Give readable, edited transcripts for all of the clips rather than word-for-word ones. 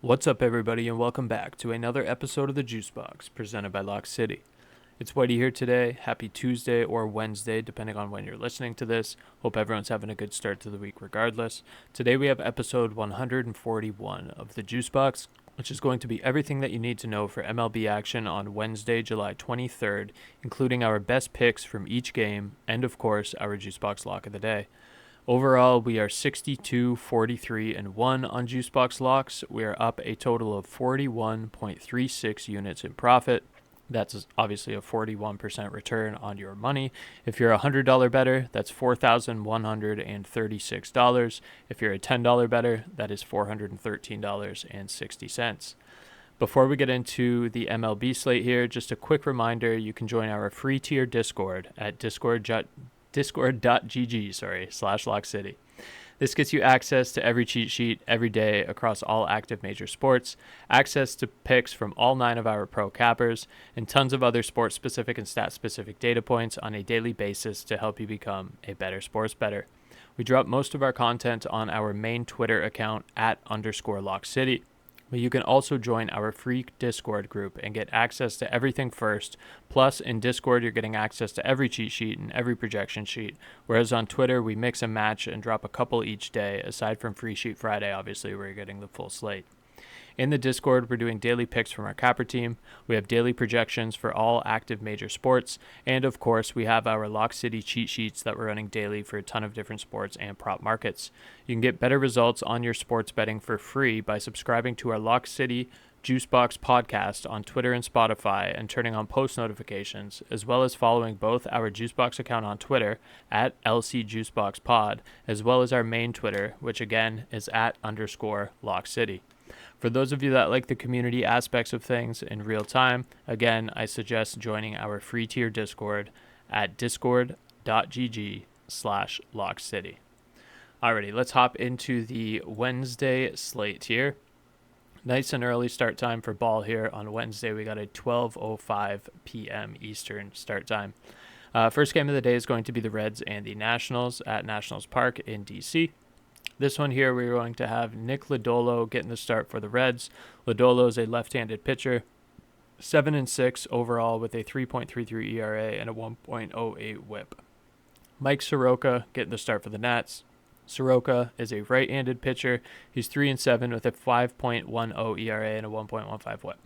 What's up, everybody, and welcome back to another episode of the JuiceBox presented by LOCKCITY. It's Whitey here today. Happy Tuesday or Wednesday, depending on when you're listening to this. Hope everyone's having a good start to the week regardless. Today we have episode 141 of the JuiceBox, which is going to be everything that you need to know for MLB action on Wednesday, July 23rd, including our best picks from each game and, of course, our JuiceBox Lock of the day. Overall, we are 62, 43, and 1 on JuiceBox Locks. We are up a total of 41.36 units in profit. That's obviously a 41% return on your money. If you're a $100 better, that's $4,136. If you're a $10 better, that is $413.60. Before we get into the MLB slate here, just a quick reminder, you can join our free tier Discord at discord.gg/LockCity. This gets you access to every cheat sheet every day across all active major sports, access to picks from all 9 of our pro cappers, and tons of other sports-specific and stat-specific data points on a daily basis to help you become a better sports bettor. We drop most of our content on our main Twitter account @_LockCity. But you can also join our free Discord group and get access to everything first. Plus, in Discord, you're getting access to every cheat sheet and every projection sheet, whereas on Twitter, we mix and match and drop a couple each day, aside from Free Sheet Friday, obviously, where you're getting the full slate. In the Discord, we're doing daily picks from our capper team. We have daily projections for all active major sports. And of course, we have our Lock City cheat sheets that we're running daily for a ton of different sports and prop markets. You can get better results on your sports betting for free by subscribing to our Lock City JuiceBox podcast on Twitter and Spotify and turning on post notifications, as well as following both our JuiceBox account on Twitter @LCJuiceboxPod, as well as our main Twitter, which again is @_LockCity. For those of you that like the community aspects of things in real time, again, I suggest joining our free tier Discord at discord.gg/LockCity. Alrighty, let's hop into the Wednesday slate here. Nice and early start time for ball here on Wednesday. We got a 12:05 p.m. Eastern start time. First game of the day is going to be the Reds and the Nationals at Nationals Park in D.C. This one here, we're going to have Nick Lodolo getting the start for the Reds. Lodolo is a left-handed pitcher, 7-6 overall with a 3.33 ERA and a 1.08 WHIP. Mike Soroka getting the start for the Nats. Soroka is a right-handed pitcher. He's 3-7 with a 5.10 ERA and a 1.15 WHIP.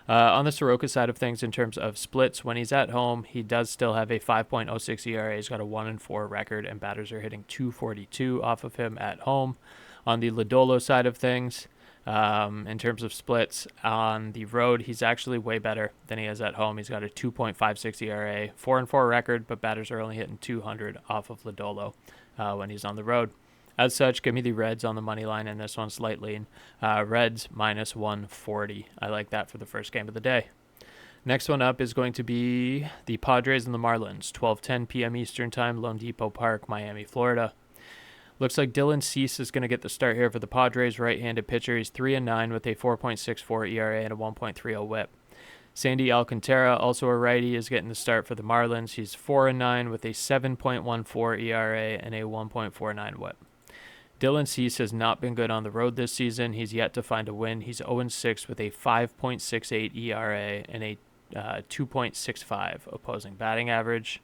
On the Soroka side of things, in terms of splits, when he's at home, he does still have a 5.06 ERA. He's got a 1-4 record, and batters are hitting .242 off of him at home. On the Lodolo side of things, in terms of splits, on the road, he's actually way better than he is at home. He's got a 2.56 ERA, 4-4 record, but batters are only hitting .200 off of Lodolo when he's on the road. As such, give me the Reds on the money line in this one, slight lean. Reds minus 140. I like that for the first game of the day. Next one up is going to be the Padres and the Marlins, 12:10 p.m. Eastern Time, Lone Depot Park, Miami, Florida. Looks like Dylan Cease is going to get the start here for the Padres, right-handed pitcher. He's 3-9 with a 4.64 ERA and a 1.30 WHIP. Sandy Alcantara, also a righty, is getting the start for the Marlins. He's 4-9 with a 7.14 ERA and a 1.49 WHIP. Dylan Cease has not been good on the road this season. He's yet to find a win. He's 0-6 with a 5.68 ERA and a 2.65 opposing batting average.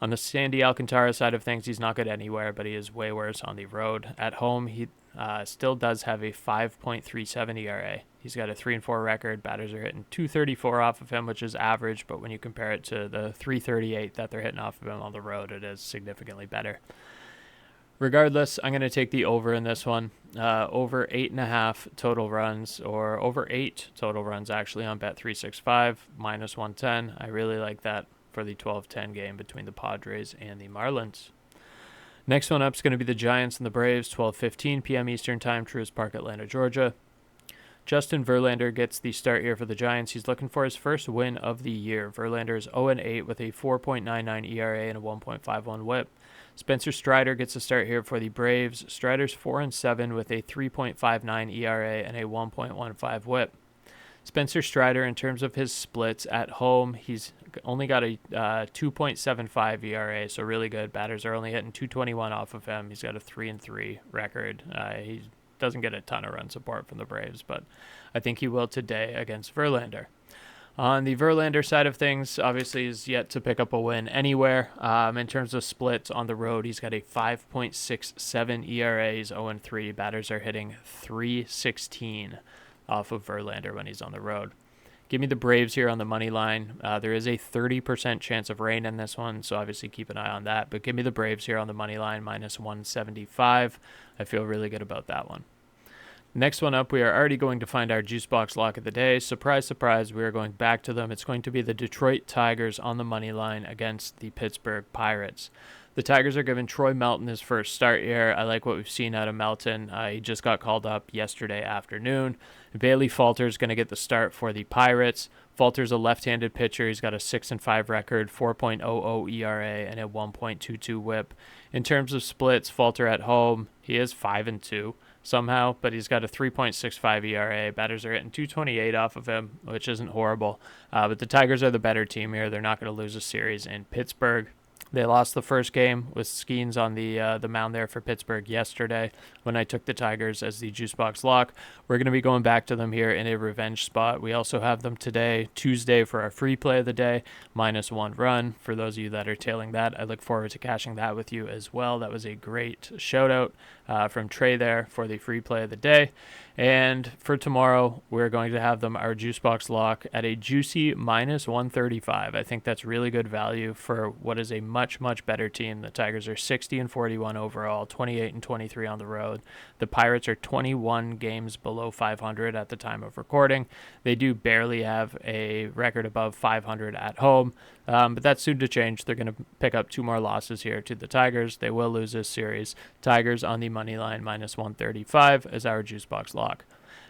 On the Sandy Alcantara side of things, he's not good anywhere, but he is way worse on the road. At home, he still does have a 5.37 ERA. He's got a 3-4 record. Batters are hitting .234 off of him, which is average, but when you compare it to the .338 that they're hitting off of him on the road, it is significantly better. Regardless, I'm going to take the over in this one. Over 8.5 total runs, or over 8 total runs actually on Bet365, minus 110. I really like that for the 12:10 game between the Padres and the Marlins. Next one up is going to be the Giants and the Braves, 12:15 p.m. Eastern Time, Truist Park, Atlanta, Georgia. Justin Verlander gets the start here for the Giants. He's looking for his first win of the year. Verlander is 0-8 with a 4.99 ERA and a 1.51 WHIP. Spencer Strider gets a start here for the Braves. Strider's 4-7 with a 3.59 ERA and a 1.15 WHIP. Spencer Strider, in terms of his splits at home, he's only got a 2.75 ERA, so really good. Batters are only hitting 221 off of him. He's got a 3-3 record. He doesn't get a ton of run support from the Braves, but I think he will today against Verlander. On the Verlander side of things, obviously he's yet to pick up a win anywhere. In terms of splits on the road, he's got a 5.67 ERA. He's 0-3. Batters are hitting .316 off of Verlander when he's on the road. Give me the Braves here on the money line. There is a 30% chance of rain in this one, so obviously keep an eye on that. But give me the Braves here on the money line, -175. I feel really good about that one. Next one up, we are already going to find our JuiceBox Lock of the day. Surprise, surprise, we are going back to them. It's going to be the Detroit Tigers on the money line against the Pittsburgh Pirates. The Tigers are giving Troy Melton his first start here. I like what we've seen out of Melton. He just got called up yesterday afternoon. Bailey Falter is going to get the start for the Pirates. Falter's a left-handed pitcher. He's got a 6-5 record, 4.00 ERA, and a 1.22 WHIP. In terms of splits, Falter at home, he is 5-2 somehow, but he's got a 3.65 ERA. Batters are hitting .228 off of him, which isn't horrible. But the Tigers are the better team here. They're not going to lose a series in Pittsburgh. They lost the first game with Skeens on the mound there for Pittsburgh yesterday when I took the Tigers as the JuiceBox Lock. We're going to be going back to them here in a revenge spot. We also have them today, Tuesday, for our free play of the day, -1 run. For those of you that are tailing that, I look forward to cashing that with you as well. That was a great shout out from Trey there for the free play of the day. And for tomorrow, we're going to have them our JuiceBox Lock at a juicy -135. I think that's really good value for what is a much, much better team. The Tigers are 60-41 overall, 28-23 on the road. The Pirates are 21 games below 500 at the time of recording. They do barely have a record above 500 at home, but that's soon to change. They're going to pick up 2 more losses here to the Tigers. They will lose this series. Tigers on the money line, -135 as our JuiceBox Lock.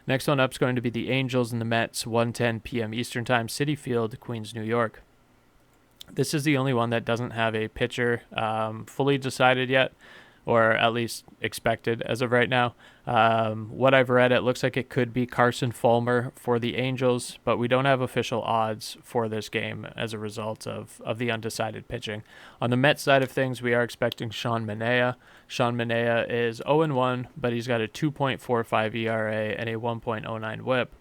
Next one up is going to be the Angels and the Mets, 1:10 p.m. Eastern Time, Citi Field, Queens, New York. This is the only one that doesn't have a pitcher fully decided yet, or at least expected as of right now. What I've read, it looks like it could be Carson Fulmer for the Angels, but we don't have official odds for this game as a result of the undecided pitching. On the Mets side of things, we are expecting Sean Manaea. Sean Manaea is 0-1, but he's got a 2.45 ERA and a 1.09 WHIP.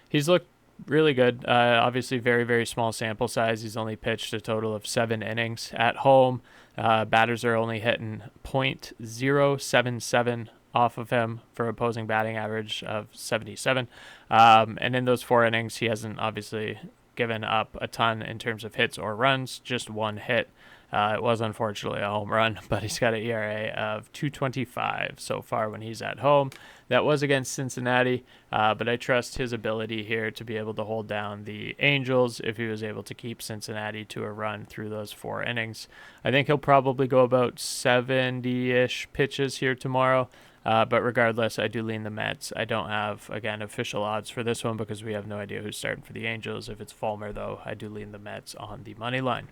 He's looked really good. Obviously, very, very small sample size. He's only pitched a total of 7 innings at home. Batters are only hitting .077 off of him for opposing batting average of 77. And in those 4 innings, he hasn't obviously given up a ton in terms of hits or runs, just 1 hit. It was unfortunately a home run, but he's got an ERA of 2.25 so far when he's at home. That was against Cincinnati, but I trust his ability here to be able to hold down the Angels if he was able to keep Cincinnati to a run through those 4 innings. I think he'll probably go about 70-ish pitches here tomorrow, but regardless, I do lean the Mets. I don't have, again, official odds for this one because we have no idea who's starting for the Angels. If it's Fulmer, though, I do lean the Mets on the money line.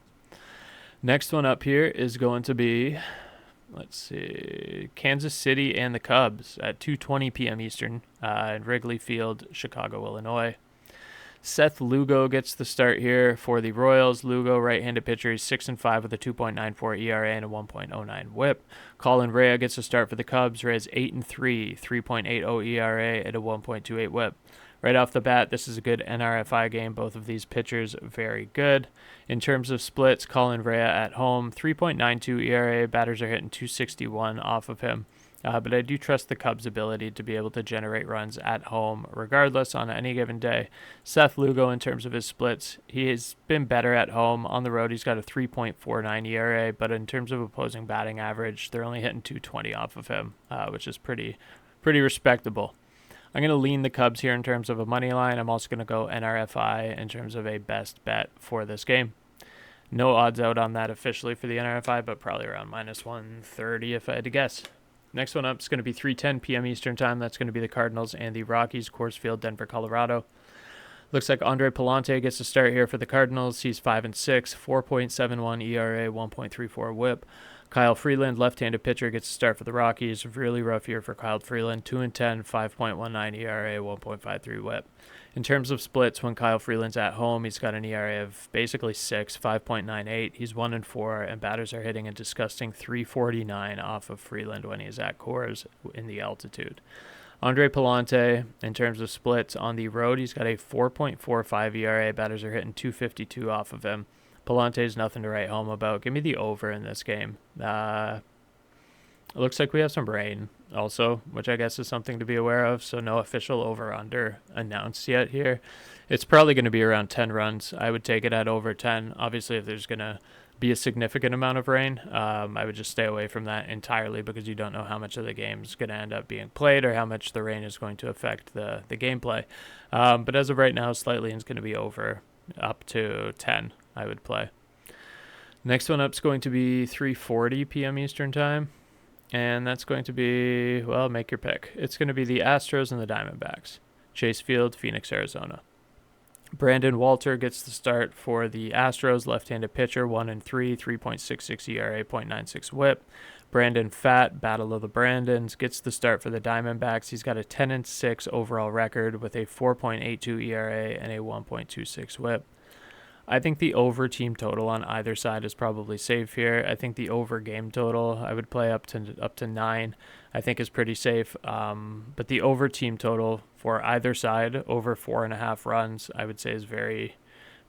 Next one up here is going to be, let's see, Kansas City and the Cubs at 2:20 p.m. Eastern in Wrigley Field, Chicago, Illinois. Seth Lugo gets the start here for the Royals. Lugo, right-handed pitcher, he's 6-5 with a 2.94 ERA and a 1.09 WHIP. Colin Rea gets a start for the Cubs. Rea's 8-3, 3.80 ERA and a 1.28 WHIP. Right off the bat, this is a good NRFI game. Both of these pitchers very good. In terms of splits, Colin Rea at home, 3.92 ERA. Batters are hitting .261 off of him. But I do trust the Cubs' ability to be able to generate runs at home regardless on any given day. Seth Lugo, in terms of his splits, he has been better at home. On the road, he's got a 3.49 ERA, but in terms of opposing batting average, they're only hitting .220 off of him, which is pretty respectable. I'm going to lean the Cubs here in terms of a money line. I'm also going to go NRFI in terms of a best bet for this game. No odds out on that officially for the NRFI, but probably around -130 if I had to guess. Next one up is going to be 3:10 p.m. Eastern Time. That's going to be the Cardinals and the Rockies, Coors Field, Denver, Colorado. Looks like Andre Palante gets a start here for the Cardinals. He's 5-6, 4.71 ERA, 1.34 WHIP. Kyle Freeland, left-handed pitcher, gets a start for the Rockies. Really rough year for Kyle Freeland. 2-10, 5.19 ERA, 1.53 WHIP. In terms of splits, when Kyle Freeland's at home, he's got an ERA of basically 6, 5.98. He's 1-4, and batters are hitting a disgusting 3.49 off of Freeland when he's at Coors in the altitude. Andre Palante, in terms of splits on the road, he's got a 4.45 ERA. Batters are hitting 252 off of him. Palante's nothing to write home about. Give me the over in this game. It looks like we have some rain also, which I guess is something to be aware of. So no official over-under announced yet here. It's probably going to be around 10 runs. I would take it at over 10. Obviously, if there's going to be a significant amount of rain, I would just stay away from that entirely because you don't know how much of the game is going to end up being played or how much the rain is going to affect the gameplay. But as of right now, slightly is going to be over up to 10, I would play. Next one up is going to be 3:40 p.m. Eastern Time. And that's going to be, well, make your pick. It's going to be the Astros and the Diamondbacks. Chase Field, Phoenix, Arizona. Brandon Walter gets the start for the Astros, left-handed pitcher, 1-3, 3.66 ERA, 0.96 WHIP. Brandon Pfaadt, Battle of the Brandons, gets the start for the Diamondbacks. He's got a 10-6 overall record with a 4.82 ERA and a 1.26 WHIP. I think the over team total on either side is probably safe here. I think the over game total I would play up to 9. I think is pretty safe. But the over team total for either side over 4.5 runs I would say is very,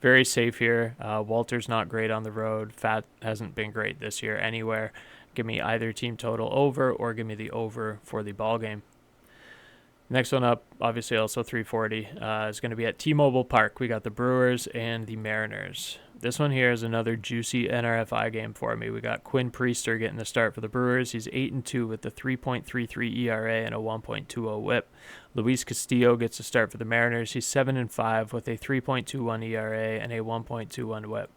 very safe here. Walter's not great on the road. Pfaadt hasn't been great this year anywhere. Give me either team total over or give me the over for the ball game. Next one up, obviously also 340, is going to be at T-Mobile Park. We got the Brewers and the Mariners. This one here is another juicy NRFI game for me. We got Quinn Priester getting the start for the Brewers. He's 8-2 with a 3.33 ERA and a 1.20 WHIP. Luis Castillo gets the start for the Mariners. He's 7-5 with a 3.21 ERA and a 1.21 WHIP.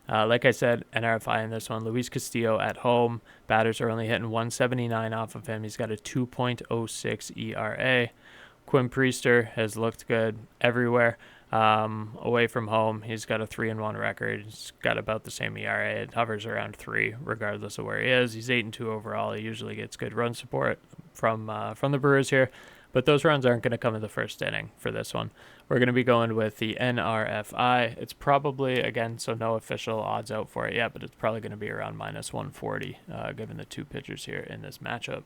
Like I said, NRFI in this one. Luis Castillo at home. Batters are only hitting 179 off of him. He's got a 2.06 ERA. Quinn Priester has looked good everywhere. Away from home, he's got a 3-1 record. He's got about the same ERA. It hovers around 3, regardless of where he is. He's 8-2 overall. He usually gets good run support from the Brewers here. But those runs aren't going to come in the first inning for this one. We're going to be going with the NRFI. It's probably, again, so no official odds out for it yet, but it's probably going to be around minus 140, given the two pitchers here in this matchup.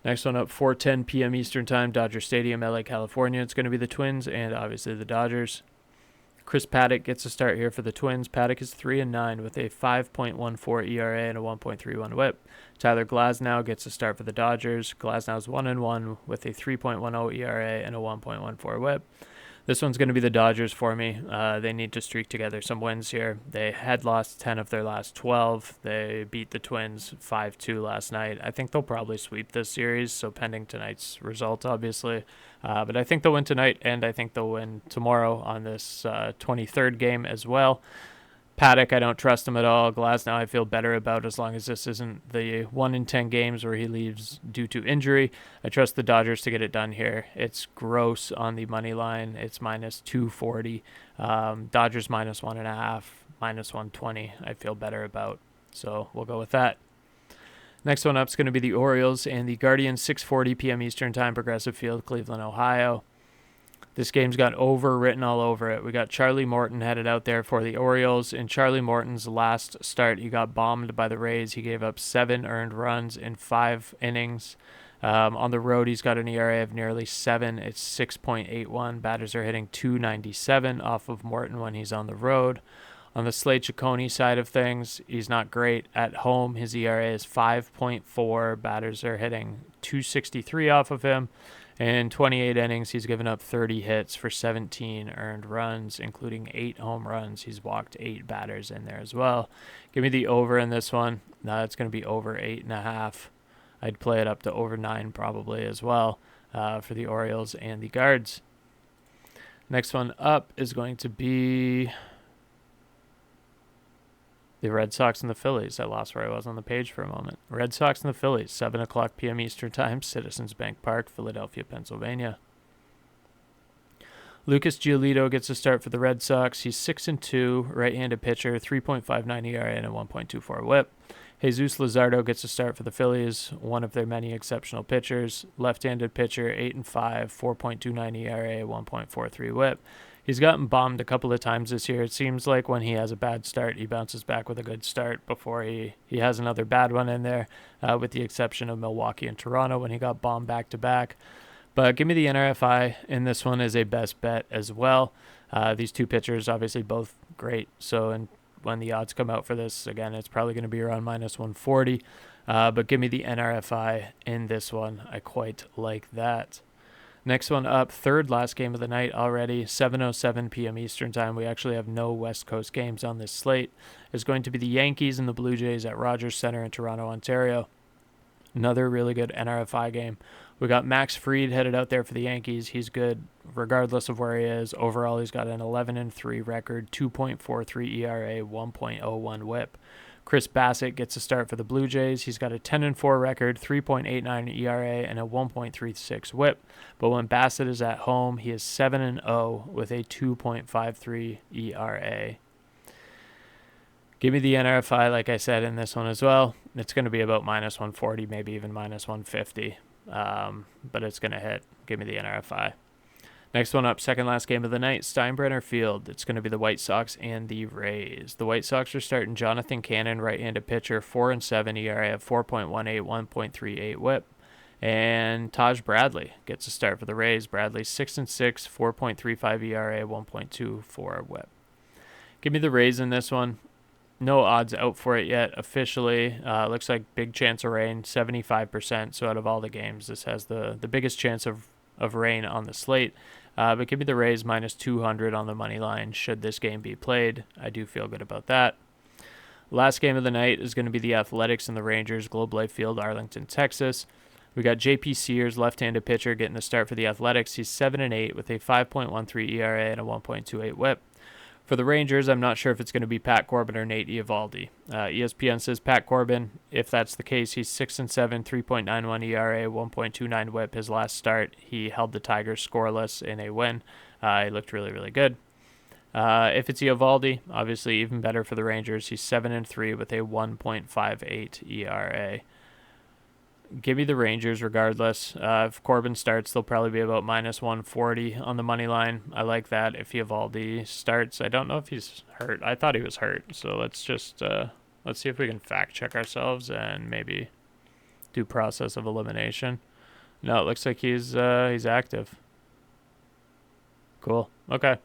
Next one up, 4:10 p.m. Eastern Time, Dodger Stadium, LA, California. It's going to be the Twins and obviously the Dodgers. Chris Paddock gets a start here for the Twins. Paddock is 3-9 with a 5.14 ERA and a 1.31 WHIP. Tyler Glasnow gets a start for the Dodgers. Glasnow's 1-1 with a 3.10 ERA and a 1.14 WHIP. This one's going to be the Dodgers for me. They need to streak together some wins here. They had lost 10 of their last 12. They beat the Twins 5-2 last night. I think they'll probably sweep this series, so pending tonight's result, obviously. But I think they'll win tonight, and I think they'll win tomorrow on this 23rd game as well. Paddock, I don't trust him at all. Glasnow, I feel better about as long as this isn't the 1 in 10 games where he leaves due to injury. I trust the Dodgers to get it done here. It's gross on the money line. It's minus 240. Dodgers minus 1.5, minus 120. I feel better about. So we'll go with that. Next one up is going to be the Orioles and the Guardians, 6:40 p.m. Eastern Time, Progressive Field, Cleveland, Ohio. This game's got over written all over it. We got Charlie Morton headed out there for the Orioles. In Charlie Morton's last start, he got bombed by the Rays. He gave up 7 earned runs in 5 innings. On the road, he's got an ERA of nearly 7. It's 6.81. Batters are hitting 297 off of Morton when he's on the road. On the Slate Ciccone side of things, he's not great. At home, his ERA is 5.4. Batters are hitting 263 off of him. In 28 innings, he's given up 30 hits for 17 earned runs, including 8 home runs. He's walked 8 batters in there as well. Give me the over in this one. It's going to be over 8.5. I'd play it up to over 9 probably as well for the Orioles and the Guards. Next one up is going to be the Red Sox and the Phillies. I lost where I was on the page for a moment. Red Sox and the Phillies, 7 o'clock p.m. Eastern Time, Citizens Bank Park, Philadelphia, Pennsylvania. Lucas Giolito gets a start for the Red Sox. He's 6-2, right-handed pitcher, 3.59 ERA and a 1.24 WHIP. Jesus Luzardo gets a start for the Phillies, one of their many exceptional pitchers. Left-handed pitcher, 8-5, 4.29 ERA, 1.43 WHIP. He's gotten bombed a couple of times this year. It seems like when he has a bad start, he bounces back with a good start before he has another bad one in there, with the exception of Milwaukee and Toronto when he got bombed back-to-back. But give me the NRFI in this one as a best bet as well. These two pitchers, obviously both great. So when the odds come out for this, again, it's probably going to be around minus 140. But give me the NRFI in this one. I quite like that. Next one up, third last game of the night already, 7:07 p.m. Eastern Time. We actually have no West Coast games on this slate. It's going to be the Yankees and the Blue Jays at Rogers Centre in Toronto, Ontario. Another really good NRFI game. We got Max Fried headed out there for the Yankees. He's good regardless of where he is. Overall, he's got an 11-3 record, 2.43 ERA, 1.01 WHIP. Chris Bassett gets a start for the Blue Jays. He's got a 10-4 record, 3.89 ERA, and a 1.36 WHIP. But when Bassett is at home, he is 7-0 with a 2.53 ERA. Give me the NRFI, like I said, in this one as well. It's going to be about minus 140, maybe even minus 150. But it's going to hit. Give me the NRFI. Next one up, second last game of the night, Steinbrenner Field. It's going to be the White Sox and the Rays. The White Sox are starting Jonathan Cannon, right-handed pitcher, 4-7 ERA of 4.18, 1.38 WHIP. And Taj Bradley gets a start for the Rays. Bradley 6-6, 4.35 ERA, 1.24 WHIP. Give me the Rays in this one. No odds out for it yet officially. Looks like big chance of rain, 75%. So out of all the games, this has the biggest chance of rain on the slate. But give me the Rays minus 200 on the money line should this game be played. I do feel good about that. Last game of the night is going to be the Athletics and the Rangers, Globe Life Field, Arlington, Texas. We got J.P. Sears, left-handed pitcher, getting the start for the Athletics. He's 7-8 with a 5.13 ERA and a 1.28 WHIP. For the Rangers, I'm not sure if it's going to be Pat Corbin or Nate Eovaldi. ESPN says Pat Corbin. If that's the case, he's 6-7, 3.91 ERA, 1.29 WHIP. His last start, he held the Tigers scoreless in a win. He looked really, really good. If it's Eovaldi, obviously even better for the Rangers. He's 7-3 with a 1.58 ERA. Give me the Rangers regardless. If Corbin starts, they'll probably be about minus 140 on the money line. I like that. If Eovaldi starts, I don't know if he's hurt. I thought he was hurt. So let's just let's see if we can fact check ourselves and maybe do process of elimination. No, it looks like he's active. Cool. Okay.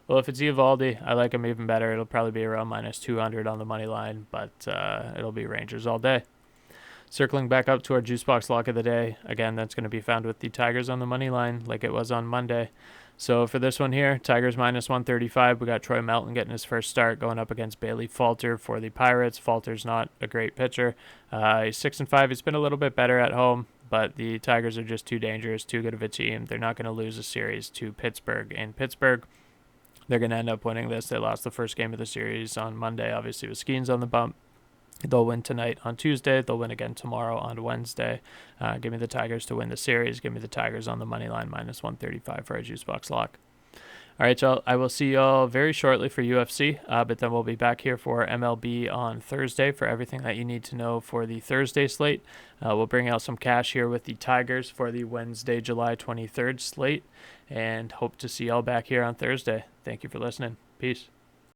Well, if it's Eovaldi, I like him even better. It'll probably be around minus 200 on the money line, but it'll be Rangers all day. Circling back up to our JuiceBox Lock of the day. Again, that's going to be found with the Tigers on the money line like it was on Monday. So for this one here, Tigers minus 135. We got Troy Melton getting his first start going up against Bailey Falter for the Pirates. Falter's not a great pitcher. He's 6-5. He's been a little bit better at home, but the Tigers are just too dangerous, too good of a team. They're not going to lose a series to Pittsburgh. In Pittsburgh, they're going to end up winning this. They lost the first game of the series on Monday, obviously with Skeens on the bump. They'll win tonight on Tuesday. They'll win again tomorrow on Wednesday. Give me the Tigers to win the series. Give me the Tigers on the money line minus 135 for a JuiceBox Lock. All right, y'all. I will see y'all very shortly for UFC, but then we'll be back here for MLB on Thursday for everything that you need to know for the Thursday slate. We'll bring out some cash here with the Tigers for the Wednesday, July 23rd slate, and hope to see y'all back here on Thursday. Thank you for listening. Peace.